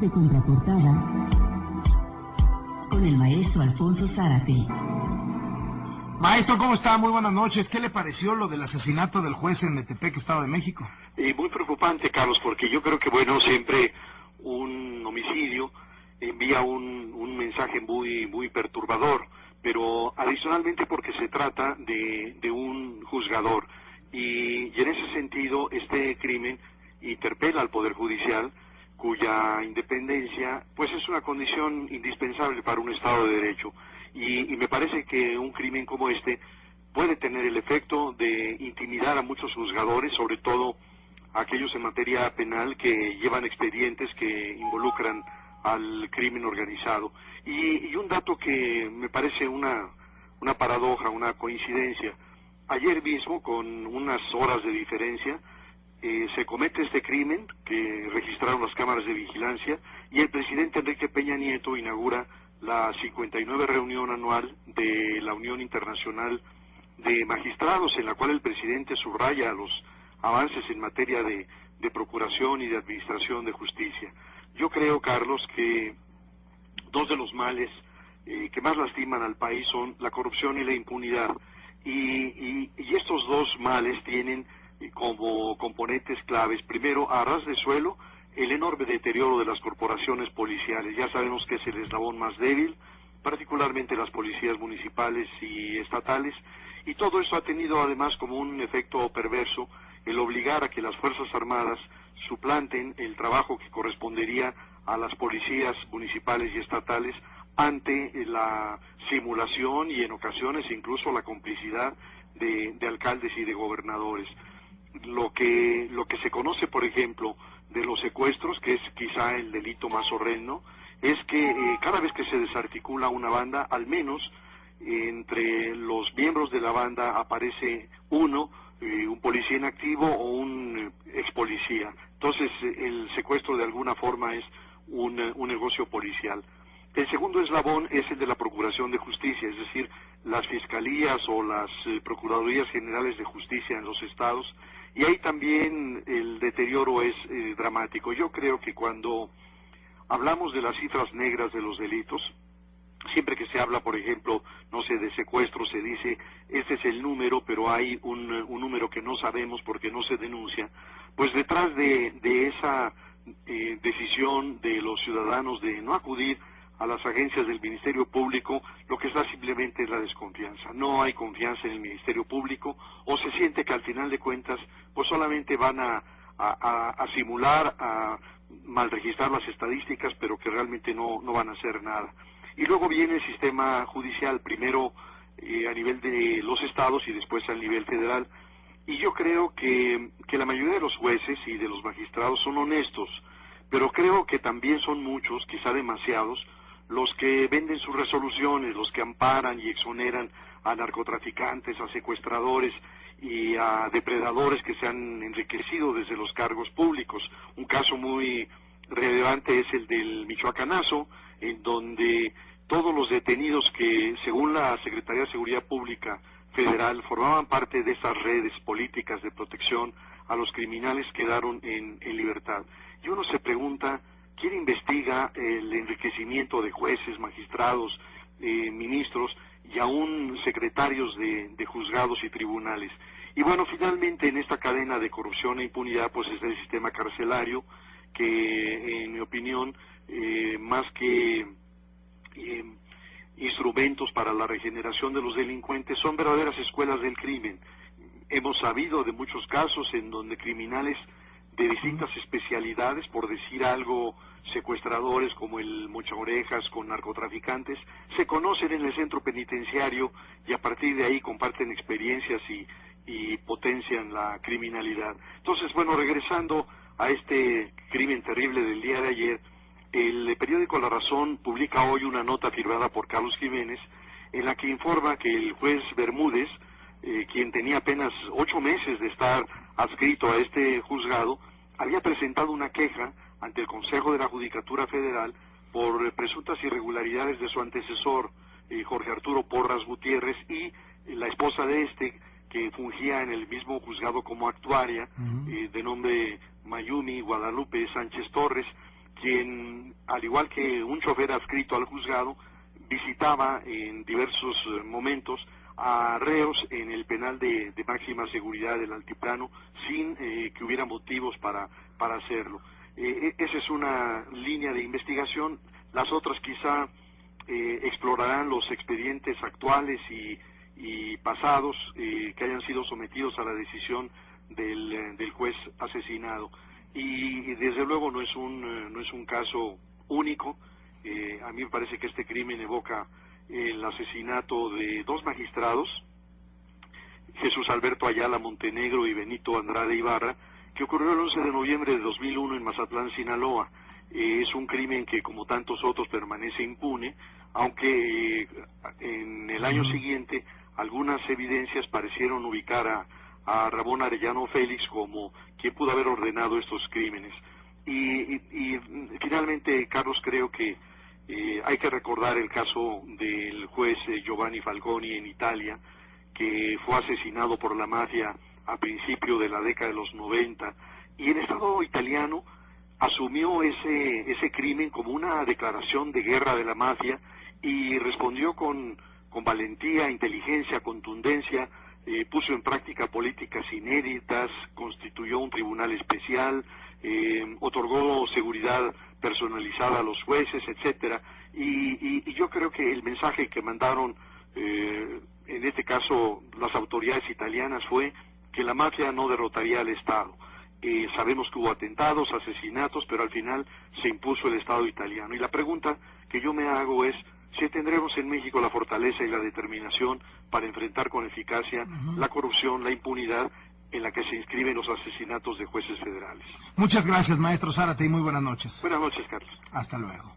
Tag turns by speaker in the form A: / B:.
A: Hablemos de contraportada con el maestro Alfonso Zárate.
B: Maestro, ¿cómo está? Muy buenas noches. ¿Qué le pareció lo del asesinato del juez en Metepec, Estado de México?
C: Muy preocupante, Carlos, porque yo creo que, bueno, siempre un homicidio envía un mensaje muy perturbador, pero adicionalmente porque se trata de un juzgador. Y en ese sentido, este crimen interpela al Poder Judicial, cuya independencia pues es una condición indispensable para un Estado de Derecho. Y me parece que un crimen como este puede tener el efecto de intimidar a muchos juzgadores, sobre todo aquellos en materia penal que llevan expedientes que involucran al crimen organizado. Y un dato que me parece una paradoja, una coincidencia. Ayer mismo, con unas horas de diferencia, se comete este crimen que registraron las cámaras de vigilancia y el presidente Enrique Peña Nieto inaugura la 59 reunión anual de la Unión Internacional de Magistrados, en la cual el presidente subraya los avances en materia de procuración y de administración de justicia. Yo creo, Carlos, que dos de los males que más lastiman al país son la corrupción y la impunidad. Y estos dos males tienen como componentes claves, primero, a ras de suelo, el enorme deterioro de las corporaciones policiales. Ya sabemos que es el eslabón más débil, particularmente las policías municipales y estatales, y todo esto ha tenido además como un efecto perverso el obligar a que las Fuerzas Armadas suplanten el trabajo que correspondería a las policías municipales y estatales ante la simulación y en ocasiones incluso la complicidad de alcaldes y de gobernadores. Lo que se conoce, por ejemplo, de los secuestros, que es quizá el delito más horrendo, es que cada vez que se desarticula una banda, al menos entre los miembros de la banda aparece uno, un policía en activo o un ex policía. Entonces el secuestro de alguna forma es un negocio policial. El segundo eslabón es el de la procuración de justicia, es decir, las fiscalías o las procuradurías generales de justicia en los estados, y ahí también el deterioro es dramático. Yo creo que cuando hablamos de las cifras negras de los delitos, siempre que se habla, por ejemplo, no sé, de secuestro, se dice, este es el número, pero hay un número que no sabemos porque no se denuncia. Pues detrás de esa decisión de los ciudadanos de no acudir a las agencias del Ministerio Público, lo que está simplemente es la desconfianza. No hay confianza en el Ministerio Público, o se siente que al final de cuentas pues solamente van a simular, a mal registrar las estadísticas, pero que realmente no van a hacer nada. Y luego viene el sistema judicial, primero a nivel de los estados y después a nivel federal. Y yo creo que la mayoría de los jueces y de los magistrados son honestos, pero creo que también son muchos, quizá demasiados, los que venden sus resoluciones, los que amparan y exoneran a narcotraficantes, a secuestradores y a depredadores que se han enriquecido desde los cargos públicos. Un caso muy relevante es el del Michoacanazo, en donde todos los detenidos que, según la Secretaría de Seguridad Pública Federal, formaban parte de esas redes políticas de protección a los criminales, quedaron en libertad. Y uno se pregunta, ¿quién investiga el enriquecimiento de jueces, magistrados, ministros y aún secretarios de juzgados y tribunales? Y bueno, finalmente en esta cadena de corrupción e impunidad pues está el sistema carcelario, que en mi opinión, más que instrumentos para la regeneración de los delincuentes, son verdaderas escuelas del crimen. Hemos sabido de muchos casos en donde criminales de distintas especialidades, por decir algo, secuestradores como el mochaorejas con narcotraficantes, se conocen en el centro penitenciario y a partir de ahí comparten experiencias y potencian la criminalidad. Entonces, bueno, regresando a este crimen terrible del día de ayer, el periódico La Razón publica hoy una nota firmada por Carlos Jiménez, en la que informa que el juez Bermúdez, quien tenía apenas 8 meses de estar adscrito a este juzgado, había presentado una queja ante el Consejo de la Judicatura Federal por presuntas irregularidades de su antecesor, Jorge Arturo Porras Gutiérrez, y la esposa de este, que fungía en el mismo juzgado como actuaria, de nombre Mayumi Guadalupe Sánchez Torres, quien, al igual que un chofer adscrito al juzgado, visitaba en diversos momentos a reos en el penal de máxima seguridad del Altiplano sin que hubiera motivos para hacerlo. Esa es una línea de investigación. Las otras quizá explorarán los expedientes actuales y pasados que hayan sido sometidos a la decisión del juez asesinado. Y desde luego no es un caso único. A mí me parece que este crimen evoca el asesinato de dos magistrados, Jesús Alberto Ayala Montenegro y Benito Andrade Ibarra, que ocurrió el 11 de noviembre de 2001 en Mazatlán, Sinaloa. Es un crimen que, como tantos otros, permanece impune, aunque en el año siguiente algunas evidencias parecieron ubicar a Ramón Arellano Félix como quien pudo haber ordenado estos crímenes. Y finalmente, Carlos, creo que hay que recordar el caso del juez Giovanni Falconi en Italia, que fue asesinado por la mafia a principio de la década de los 90, y el Estado italiano asumió ese crimen como una declaración de guerra de la mafia y respondió con valentía, inteligencia, contundencia, puso en práctica políticas inéditas, constituyó un tribunal especial, otorgó seguridad personalizada a los jueces, etcétera, y yo creo que el mensaje que mandaron en este caso las autoridades italianas fue que la mafia no derrotaría al Estado. Sabemos que hubo atentados, asesinatos, pero al final se impuso el Estado italiano. Y la pregunta que yo me hago es si tendremos en México la fortaleza y la determinación para enfrentar con eficacia la corrupción, la impunidad en la que se inscriben los asesinatos de jueces federales.
B: Muchas gracias, maestro Zárate, y muy buenas noches.
C: Buenas noches, Carlos.
B: Hasta luego.